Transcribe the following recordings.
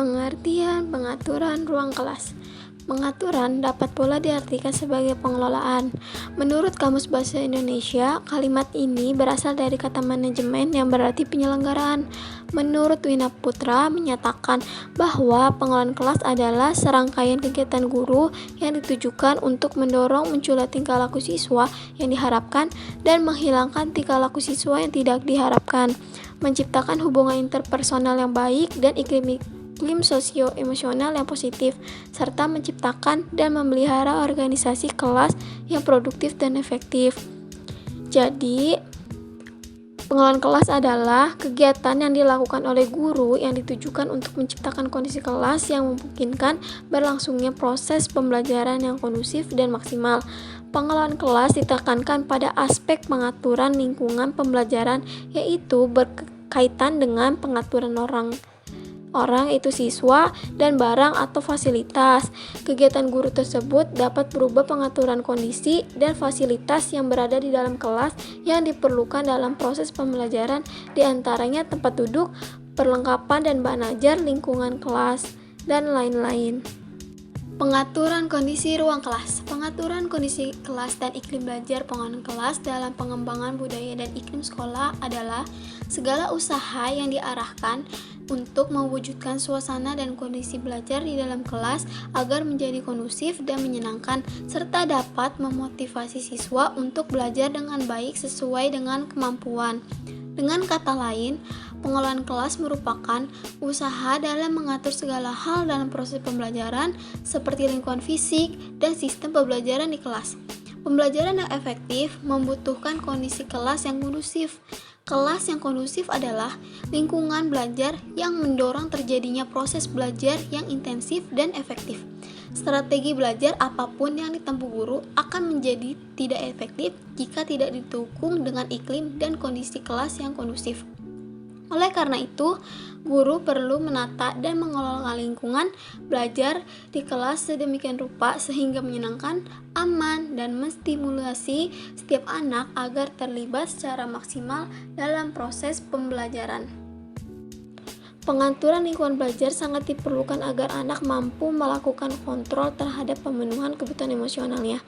Pengertian pengaturan ruang kelas. Pengaturan dapat pula diartikan sebagai pengelolaan. Menurut Kamus Bahasa Indonesia, kalimat ini berasal dari kata manajemen yang berarti penyelenggaraan. Menurut Wina Putra menyatakan bahwa pengelolaan kelas adalah serangkaian kegiatan guru yang ditujukan untuk mendorong munculnya tingkah laku siswa yang diharapkan dan menghilangkan tingkah laku siswa yang tidak diharapkan, menciptakan hubungan interpersonal yang baik dan iklim sosio-emosional yang positif, serta menciptakan dan memelihara organisasi kelas yang produktif dan efektif. Jadi, pengelolaan kelas adalah kegiatan yang dilakukan oleh guru yang ditujukan untuk menciptakan kondisi kelas yang memungkinkan berlangsungnya proses pembelajaran yang kondusif dan maksimal. Pengelolaan kelas ditekankan pada aspek pengaturan lingkungan pembelajaran, yaitu berkaitan dengan pengaturan orang itu siswa dan barang atau fasilitas. Kegiatan guru tersebut dapat berupa pengaturan kondisi dan fasilitas yang berada di dalam kelas yang diperlukan dalam proses pembelajaran, diantaranya tempat duduk, perlengkapan dan bahan ajar, lingkungan kelas, dan lain-lain. Pengaturan kondisi ruang kelas. Pengaturan kondisi kelas dan iklim belajar pengelolaan kelas dalam pengembangan budaya dan iklim sekolah adalah segala usaha yang diarahkan untuk mewujudkan suasana dan kondisi belajar di dalam kelas agar menjadi kondusif dan menyenangkan, serta dapat memotivasi siswa untuk belajar dengan baik sesuai dengan kemampuan. Dengan kata lain, pengelolaan kelas merupakan usaha dalam mengatur segala hal dalam proses pembelajaran seperti lingkungan fisik dan sistem pembelajaran di kelas. Pembelajaran yang efektif membutuhkan kondisi kelas yang kondusif. Kelas yang kondusif adalah lingkungan belajar yang mendorong terjadinya proses belajar yang intensif dan efektif. Strategi belajar apapun yang ditempuh guru akan menjadi tidak efektif jika tidak didukung dengan iklim dan kondisi kelas yang kondusif. Oleh karena itu, guru perlu menata dan mengelola lingkungan belajar di kelas sedemikian rupa sehingga menyenangkan, aman, dan menstimulasi setiap anak agar terlibat secara maksimal dalam proses pembelajaran. Pengaturan lingkungan belajar sangat diperlukan agar anak mampu melakukan kontrol terhadap pemenuhan kebutuhan emosionalnya.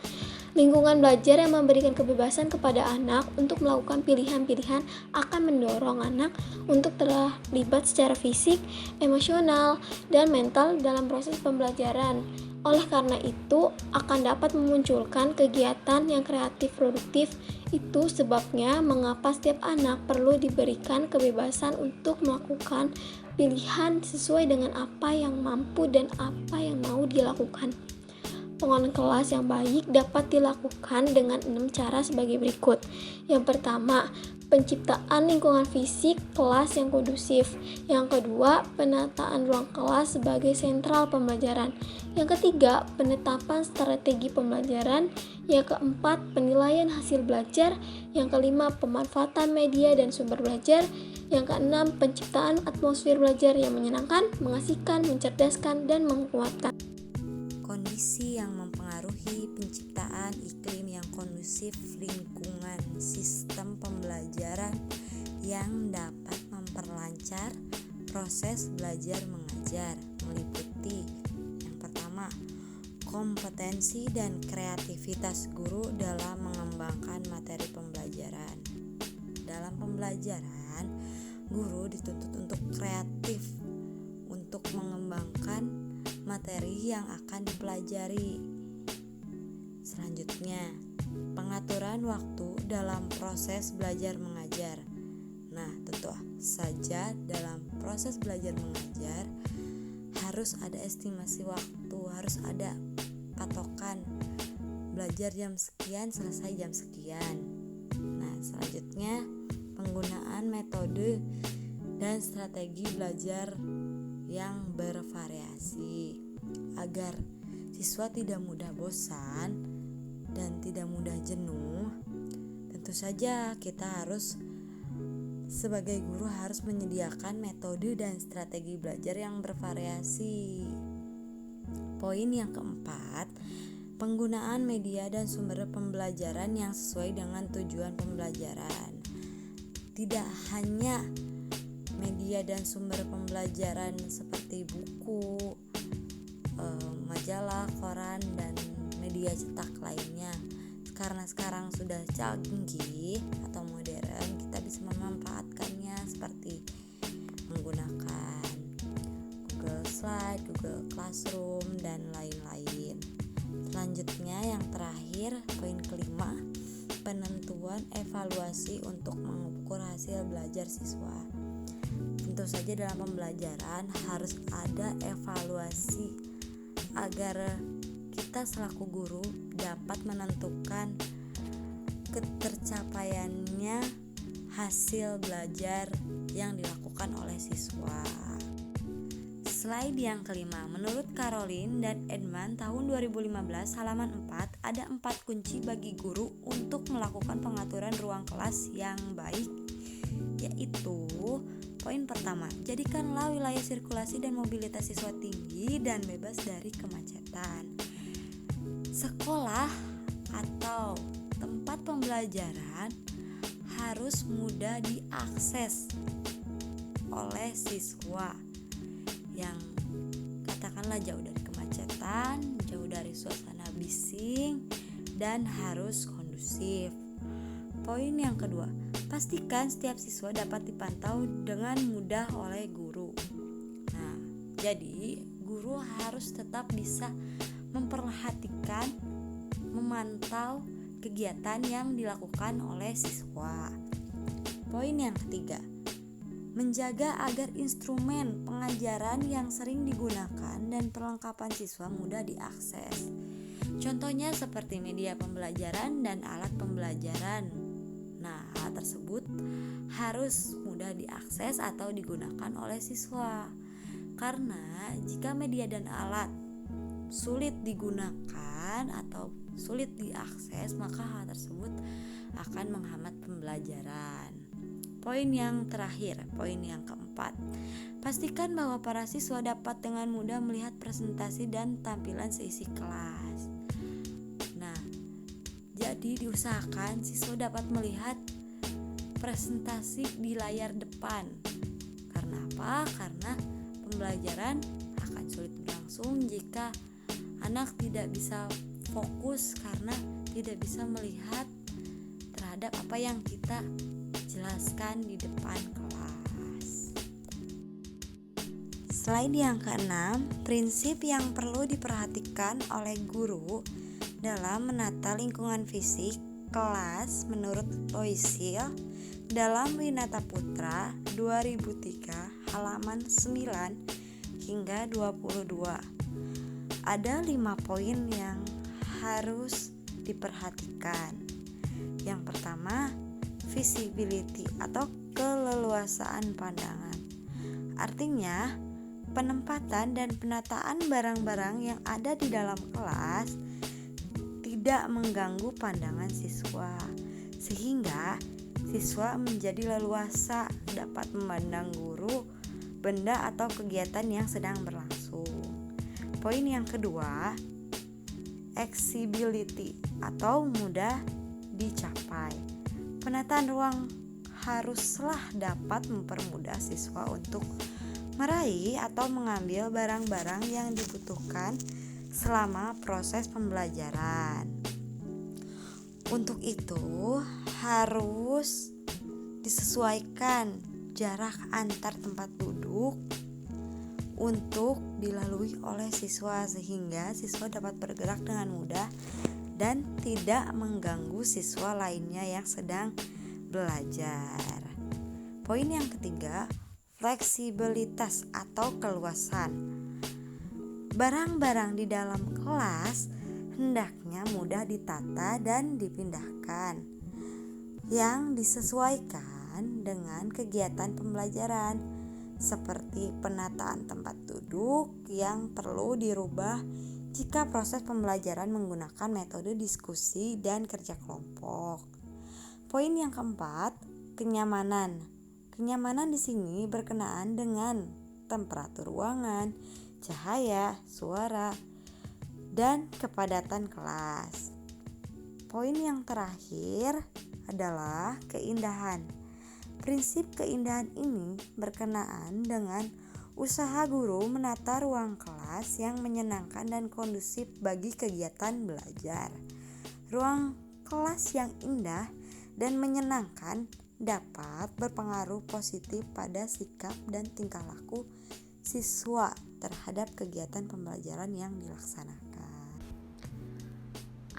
Lingkungan belajar yang memberikan kebebasan kepada anak untuk melakukan pilihan-pilihan akan mendorong anak untuk terlibat secara fisik, emosional, dan mental dalam proses pembelajaran. Oleh karena itu, akan dapat memunculkan kegiatan yang kreatif produktif. Itu sebabnya mengapa setiap anak perlu diberikan kebebasan untuk melakukan pilihan sesuai dengan apa yang mampu dan apa yang mau dilakukan. Pengelolaan kelas yang baik dapat dilakukan dengan 6 cara sebagai berikut. Yang pertama, penciptaan lingkungan fisik kelas yang kondusif. Yang kedua, penataan ruang kelas sebagai sentral pembelajaran. Yang ketiga, penetapan strategi pembelajaran. Yang keempat, penilaian hasil belajar. Yang kelima, pemanfaatan media dan sumber belajar. Yang keenam, penciptaan atmosfer belajar yang menyenangkan, mengasihkan, mencerdaskan, dan menguatkan. Kondisi yang mempengaruhi penciptaan iklim yang kondusif, lingkungan sistem pembelajaran yang dapat memperlancar proses belajar mengajar meliputi yang pertama, kompetensi dan kreativitas guru dalam mengembangkan materi pembelajaran. Dalam pembelajaran, guru dituntut untuk kreatif untuk mengembangkan materi yang akan dipelajari. Selanjutnya, pengaturan waktu dalam proses belajar mengajar. Nah, tentu saja dalam proses belajar mengajar harus ada estimasi waktu, harus ada patokan. Belajar jam sekian, selesai jam sekian. Nah, selanjutnya penggunaan metode dan strategi belajar yang bervariasi agar siswa tidak mudah bosan dan tidak mudah jenuh. Tentu saja kita harus sebagai guru harus menyediakan metode dan strategi belajar yang bervariasi. Poin yang keempat, penggunaan media dan sumber pembelajaran yang sesuai dengan tujuan pembelajaran. Tidak hanya media dan sumber pembelajaran seperti buku, majalah, koran, dan media cetak lainnya. Karena sekarang sudah canggih atau modern, kita bisa memanfaatkannya seperti menggunakan Google Slide, Google Classroom, dan lain-lain. Selanjutnya yang terakhir, poin kelima, penentuan evaluasi untuk mengukur hasil belajar siswa. Tentu saja dalam pembelajaran harus ada evaluasi agar kita selaku guru dapat menentukan ketercapaiannya hasil belajar yang dilakukan oleh siswa. Slide yang kelima, menurut Caroline dan Edman tahun 2015 halaman 4 ada 4 kunci bagi guru untuk melakukan pengaturan ruang kelas yang baik, yaitu poin pertama, jadikanlah wilayah sirkulasi dan mobilitas siswa tinggi dan bebas dari kemacetan. Sekolah atau tempat pembelajaran harus mudah diakses oleh siswa yang katakanlah jauh dari kemacetan, jauh dari suasana bising, dan harus kondusif. Poin yang kedua, pastikan setiap siswa dapat dipantau dengan mudah oleh guru. Nah, jadi guru harus tetap bisa memperhatikan, memantau kegiatan yang dilakukan oleh siswa. Poin yang ketiga, menjaga agar instrumen pengajaran yang sering digunakan dan perlengkapan siswa mudah diakses. Contohnya seperti media pembelajaran dan alat pembelajaran. Nah, hal tersebut harus mudah diakses atau digunakan oleh siswa. Karena jika media dan alat sulit digunakan atau sulit diakses, maka hal tersebut akan menghambat pembelajaran. Poin yang terakhir, poin yang keempat, pastikan bahwa para siswa dapat dengan mudah melihat presentasi dan tampilan seisi kelas. Nah, jadi diusahakan siswa dapat melihat presentasi di layar depan. Karena apa? Karena pembelajaran akan sulit berlangsung jika anak tidak bisa fokus karena tidak bisa melihat terhadap apa yang kita jelaskan di depan kelas. Slide yang keenam, prinsip yang perlu diperhatikan oleh guru dalam menata lingkungan fisik kelas menurut Loisil dalam Winata Putra 2003 halaman 9 hingga 22. Ada 5 poin yang harus diperhatikan. Yang pertama, visibility atau keleluasaan pandangan. Artinya, penempatan dan penataan barang-barang yang ada di dalam kelas tidak mengganggu pandangan siswa, sehingga siswa menjadi leluasa dapat memandang guru, benda atau kegiatan yang sedang berlangsung. Poin yang kedua, accessibility atau mudah dicapai. Penataan ruang haruslah dapat mempermudah siswa untuk meraih atau mengambil barang-barang yang dibutuhkan selama proses pembelajaran. Untuk itu harus disesuaikan jarak antar tempat duduk untuk dilalui oleh siswa sehingga siswa dapat bergerak dengan mudah dan tidak mengganggu siswa lainnya yang sedang belajar. Poin yang ketiga, fleksibilitas atau keluasan. Barang-barang di dalam kelas hendaknya mudah ditata dan dipindahkan yang disesuaikan dengan kegiatan pembelajaran, seperti penataan tempat duduk yang perlu dirubah jika proses pembelajaran menggunakan metode diskusi dan kerja kelompok. Poin yang keempat, kenyamanan. Kenyamanan di sini berkenaan dengan temperatur ruangan, cahaya, suara, dan kepadatan kelas. Poin yang terakhir adalah keindahan. Prinsip keindahan ini berkenaan dengan usaha guru menata ruang kelas yang menyenangkan dan kondusif bagi kegiatan belajar. Ruang kelas yang indah dan menyenangkan dapat berpengaruh positif pada sikap dan tingkah laku siswa terhadap kegiatan pembelajaran yang dilaksanakan.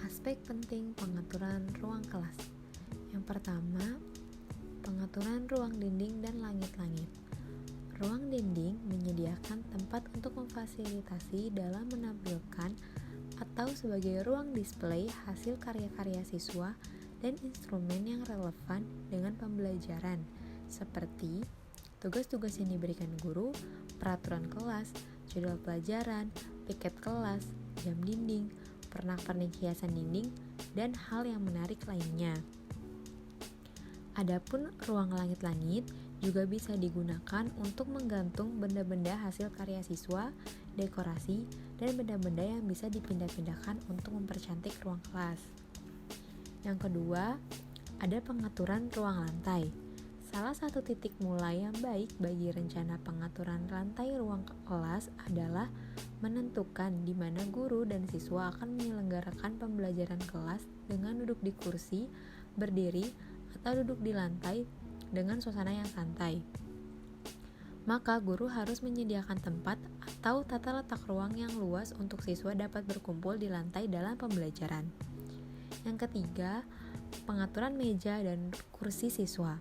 Aspek penting pengaturan ruang kelas. Yang pertama, pengaturan ruang dinding dan langit-langit. Ruang dinding menyediakan tempat untuk memfasilitasi dalam menampilkan atau sebagai ruang display hasil karya-karya siswa dan instrumen yang relevan dengan pembelajaran, seperti tugas-tugas yang diberikan guru, peraturan kelas, jadwal pelajaran, piket kelas, jam dinding, pernak-pernik hiasan dinding, dan hal yang menarik lainnya. Adapun ruang langit-langit juga bisa digunakan untuk menggantung benda-benda hasil karya siswa, dekorasi, dan benda-benda yang bisa dipindah-pindahkan untuk mempercantik ruang kelas. Yang kedua, ada pengaturan ruang lantai. Salah satu titik mulai yang baik bagi rencana pengaturan lantai ruang kelas adalah menentukan di mana guru dan siswa akan menyelenggarakan pembelajaran kelas dengan duduk di kursi, berdiri, atau duduk di lantai dengan suasana yang santai. Maka guru harus menyediakan tempat atau tata letak ruang yang luas untuk siswa dapat berkumpul di lantai dalam pembelajaran. Yang ketiga, pengaturan meja dan kursi siswa.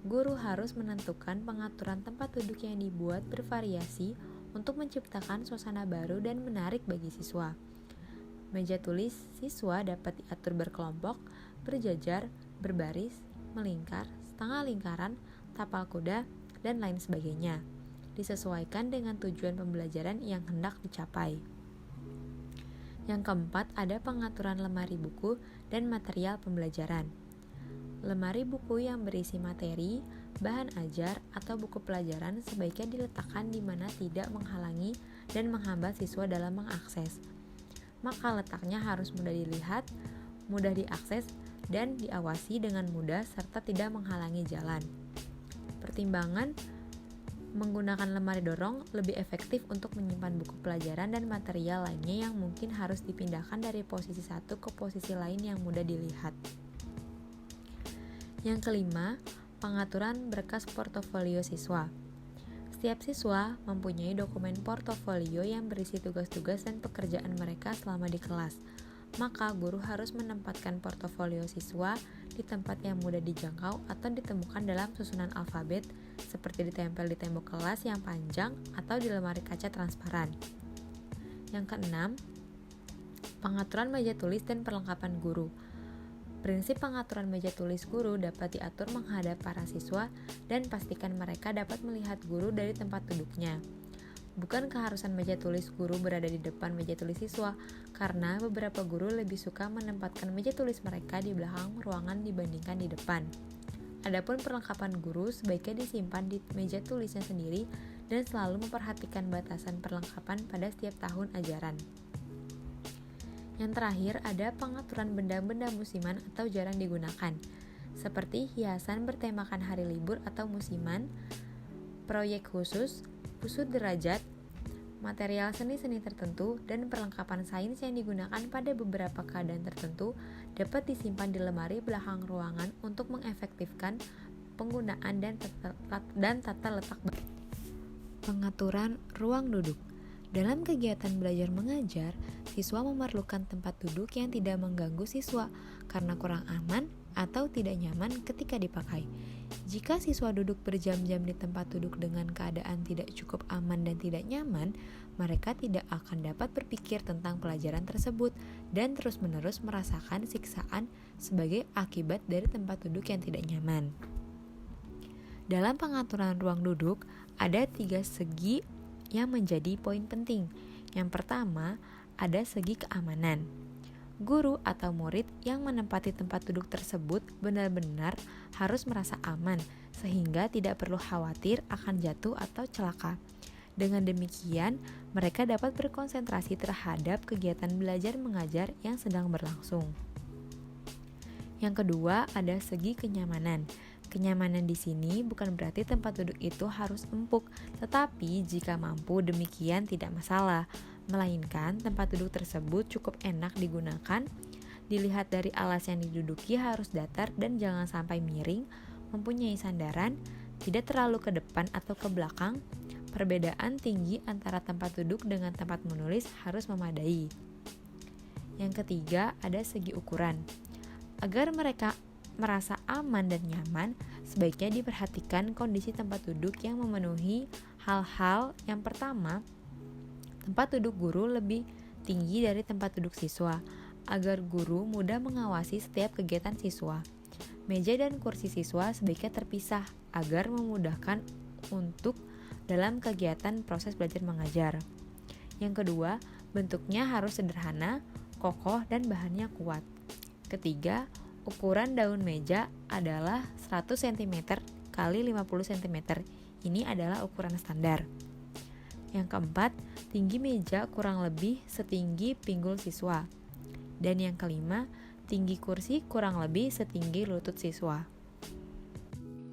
Guru harus menentukan pengaturan tempat duduk yang dibuat bervariasi untuk menciptakan suasana baru dan menarik bagi siswa. Meja tulis siswa dapat diatur berkelompok, berjajar, berbaris, melingkar, setengah lingkaran, tapal kuda, dan lain sebagainya, disesuaikan dengan tujuan pembelajaran yang hendak dicapai. Yang keempat, ada pengaturan lemari buku dan material pembelajaran. Lemari buku yang berisi materi, bahan ajar, atau buku pelajaran sebaiknya diletakkan di mana tidak menghalangi dan menghambat siswa dalam mengakses. Maka letaknya harus mudah dilihat, mudah diakses, dan diawasi dengan mudah serta tidak menghalangi jalan. Pertimbangan menggunakan lemari dorong lebih efektif untuk menyimpan buku pelajaran dan material lainnya yang mungkin harus dipindahkan dari posisi satu ke posisi lain yang mudah dilihat. Yang kelima, pengaturan berkas portofolio siswa. Setiap siswa mempunyai dokumen portofolio yang berisi tugas-tugas dan pekerjaan mereka selama di kelas. Maka guru harus menempatkan portofolio siswa di tempat yang mudah dijangkau atau ditemukan dalam susunan alfabet seperti ditempel di tembok kelas yang panjang atau di lemari kaca transparan. Yang keenam, pengaturan meja tulis dan perlengkapan guru. Prinsip pengaturan meja tulis guru dapat diatur menghadap para siswa dan pastikan mereka dapat melihat guru dari tempat duduknya. Bukan keharusan meja tulis guru berada di depan meja tulis siswa, karena beberapa guru lebih suka menempatkan meja tulis mereka di belakang ruangan dibandingkan di depan. Adapun perlengkapan guru sebaiknya disimpan di meja tulisnya sendiri dan selalu memperhatikan batasan perlengkapan pada setiap tahun ajaran. Yang terakhir, ada pengaturan benda-benda musiman atau jarang digunakan, seperti hiasan bertemakan hari libur atau musiman, proyek khusus, busur derajat, material seni-seni tertentu, dan perlengkapan sains yang digunakan pada beberapa keadaan tertentu dapat disimpan di lemari belakang ruangan untuk mengefektifkan penggunaan dan tata letak. Pengaturan ruang duduk. Dalam kegiatan belajar mengajar, siswa memerlukan tempat duduk yang tidak mengganggu siswa karena kurang aman atau tidak nyaman ketika dipakai. Jika siswa duduk berjam-jam di tempat duduk dengan keadaan tidak cukup aman dan tidak nyaman, mereka tidak akan dapat berpikir tentang pelajaran tersebut dan terus-menerus merasakan siksaan sebagai akibat dari tempat duduk yang tidak nyaman. Dalam pengaturan ruang duduk, ada 3 segi yang menjadi poin penting. Yang pertama, ada segi keamanan. Guru atau murid yang menempati tempat duduk tersebut benar-benar harus merasa aman, sehingga tidak perlu khawatir akan jatuh atau celaka. Dengan demikian, mereka dapat berkonsentrasi terhadap kegiatan belajar mengajar yang sedang berlangsung. Yang kedua, ada segi kenyamanan. Kenyamanan di sini bukan berarti tempat duduk itu harus empuk, tetapi jika mampu demikian tidak masalah, melainkan tempat duduk tersebut cukup enak digunakan. Dilihat dari alas yang diduduki harus datar dan jangan sampai miring, mempunyai sandaran, tidak terlalu ke depan atau ke belakang. Perbedaan tinggi antara tempat duduk dengan tempat menulis harus memadai. Yang ketiga, ada segi ukuran. Agar mereka merasa aman dan nyaman, sebaiknya diperhatikan kondisi tempat duduk yang memenuhi hal-hal. Yang pertama, tempat duduk guru lebih tinggi dari tempat duduk siswa, agar guru mudah mengawasi setiap kegiatan siswa. Meja dan kursi siswa sebaiknya terpisah, agar memudahkan untuk dalam kegiatan proses belajar mengajar. Yang kedua, bentuknya harus sederhana, kokoh, dan bahannya kuat. Ketiga, ukuran daun meja adalah 100 cm x 50 cm. Ini adalah ukuran standar. Yang keempat, tinggi meja kurang lebih setinggi pinggul siswa. Dan yang kelima, tinggi kursi kurang lebih setinggi lutut siswa.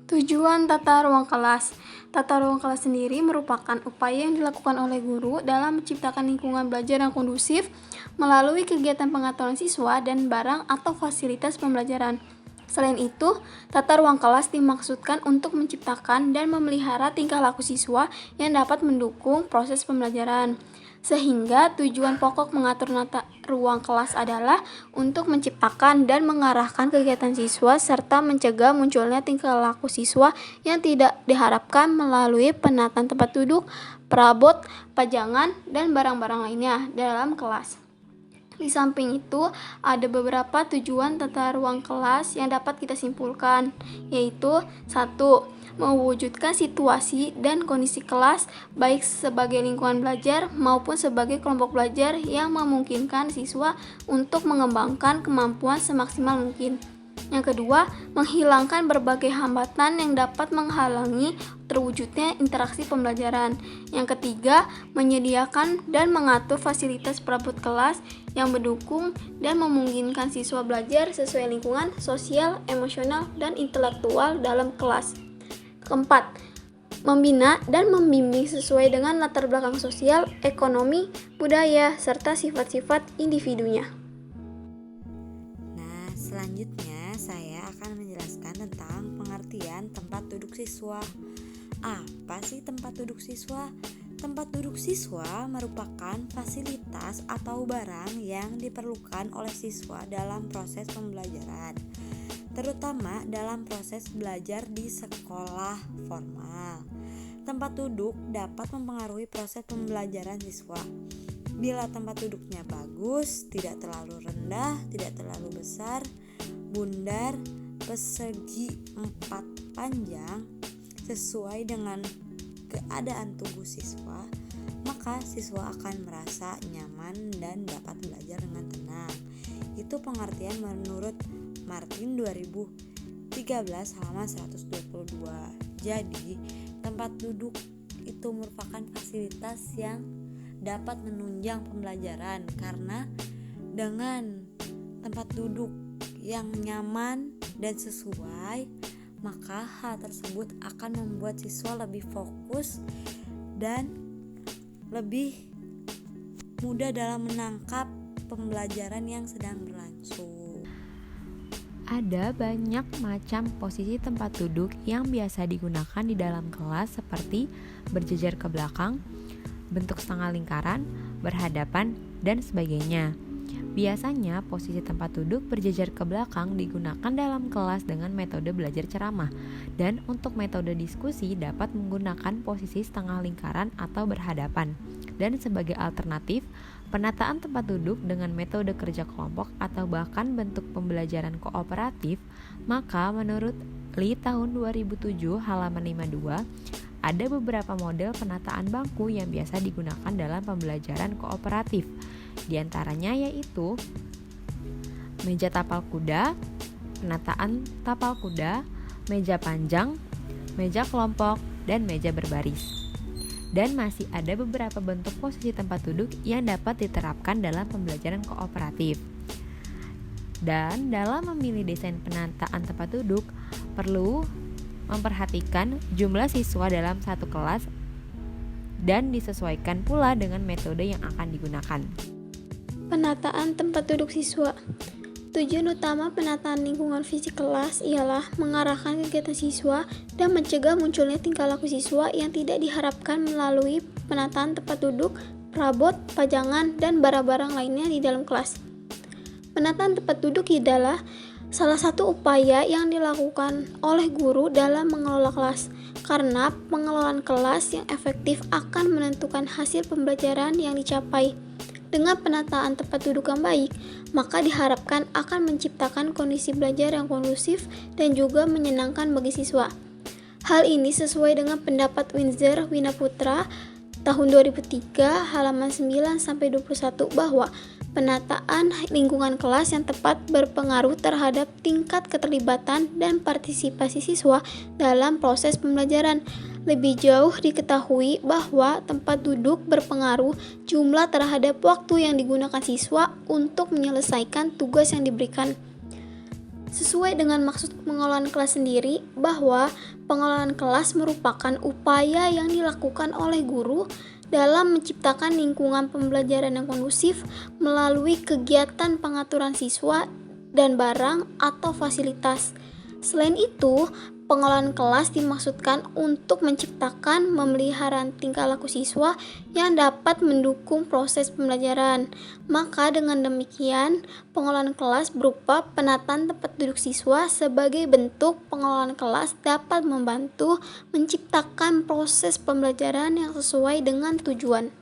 Tujuan tata ruang kelas. Tata ruang kelas sendiri merupakan upaya yang dilakukan oleh guru dalam menciptakan lingkungan belajar yang kondusif melalui kegiatan pengaturan siswa dan barang atau fasilitas pembelajaran. Selain itu, tata ruang kelas dimaksudkan untuk menciptakan dan memelihara tingkah laku siswa yang dapat mendukung proses pembelajaran. Sehingga tujuan pokok mengatur tata ruang kelas adalah untuk menciptakan dan mengarahkan kegiatan siswa serta mencegah munculnya tingkah laku siswa yang tidak diharapkan melalui penataan tempat duduk, perabot, pajangan, dan barang-barang lainnya dalam kelas. Di samping itu, ada beberapa tujuan tata ruang kelas yang dapat kita simpulkan, yaitu 1. Mewujudkan situasi dan kondisi kelas baik sebagai lingkungan belajar maupun sebagai kelompok belajar yang memungkinkan siswa untuk mengembangkan kemampuan semaksimal mungkin. Yang kedua, menghilangkan berbagai hambatan yang dapat menghalangi terwujudnya interaksi pembelajaran. Yang ketiga, menyediakan dan mengatur fasilitas perabot kelas yang mendukung dan memungkinkan siswa belajar sesuai lingkungan sosial, emosional, dan intelektual dalam kelas. Keempat, membina dan membimbing sesuai dengan latar belakang sosial, ekonomi, budaya, serta sifat-sifat individunya. Nah, selanjutnya saya akan menjelaskan tentang pengertian tempat duduk siswa. Apa sih tempat duduk siswa? Tempat duduk siswa merupakan fasilitas atau barang yang diperlukan oleh siswa dalam proses pembelajaran, terutama dalam proses belajar di sekolah formal. Tempat duduk dapat mempengaruhi proses pembelajaran siswa. Bila tempat duduknya bagus, tidak terlalu rendah, tidak terlalu besar, bundar, persegi 4 panjang, sesuai dengan keadaan tubuh siswa, maka siswa akan merasa nyaman dan dapat belajar dengan tenang. Itu pengertian menurut Martin 2013 halaman 122. Jadi, tempat duduk itu merupakan fasilitas yang dapat menunjang pembelajaran, karena dengan tempat duduk yang nyaman dan sesuai, maka hal tersebut akan membuat siswa lebih fokus dan lebih mudah dalam menangkap pembelajaran yang sedang berlangsung. Ada banyak macam posisi tempat duduk yang biasa digunakan di dalam kelas, seperti berjejer ke belakang, bentuk setengah lingkaran, berhadapan, dan sebagainya. Biasanya posisi tempat duduk berjejer ke belakang digunakan dalam kelas dengan metode belajar ceramah, dan untuk metode diskusi dapat menggunakan posisi setengah lingkaran atau berhadapan. Dan sebagai alternatif, penataan tempat duduk dengan metode kerja kelompok atau bahkan bentuk pembelajaran kooperatif, maka menurut Li tahun 2007 halaman 52, ada beberapa model penataan bangku yang biasa digunakan dalam pembelajaran kooperatif. Di antaranya yaitu meja tapal kuda, penataan tapal kuda, meja panjang, meja kelompok, dan meja berbaris. Dan masih ada beberapa bentuk posisi tempat duduk yang dapat diterapkan dalam pembelajaran kooperatif. Dan dalam memilih desain penataan tempat duduk, perlu memperhatikan jumlah siswa dalam satu kelas, dan disesuaikan pula dengan metode yang akan digunakan. Penataan tempat duduk siswa. Tujuan utama penataan lingkungan fisik kelas ialah mengarahkan kegiatan siswa dan mencegah munculnya tingkah laku siswa yang tidak diharapkan melalui penataan tempat duduk, perabot, pajangan, dan barang-barang lainnya di dalam kelas. Penataan tempat duduk adalah salah satu upaya yang dilakukan oleh guru dalam mengelola kelas, karena pengelolaan kelas yang efektif akan menentukan hasil pembelajaran yang dicapai. Dengan penataan tempat duduk yang baik, maka diharapkan akan menciptakan kondisi belajar yang kondusif dan juga menyenangkan bagi siswa. Hal ini sesuai dengan pendapat Windsor Winaputra tahun 2003 halaman 9-21 bahwa penataan lingkungan kelas yang tepat berpengaruh terhadap tingkat keterlibatan dan partisipasi siswa dalam proses pembelajaran. Lebih jauh diketahui bahwa tempat duduk berpengaruh jumlah terhadap waktu yang digunakan siswa untuk menyelesaikan tugas yang diberikan. Sesuai dengan maksud pengelolaan kelas sendiri, bahwa pengelolaan kelas merupakan upaya yang dilakukan oleh guru dalam menciptakan lingkungan pembelajaran yang kondusif melalui kegiatan pengaturan siswa dan barang atau fasilitas. Selain itu, pengelolaan kelas dimaksudkan untuk menciptakan memelihara tingkah laku siswa yang dapat mendukung proses pembelajaran. Maka dengan demikian, pengelolaan kelas berupa penataan tempat duduk siswa sebagai bentuk pengelolaan kelas dapat membantu menciptakan proses pembelajaran yang sesuai dengan tujuan.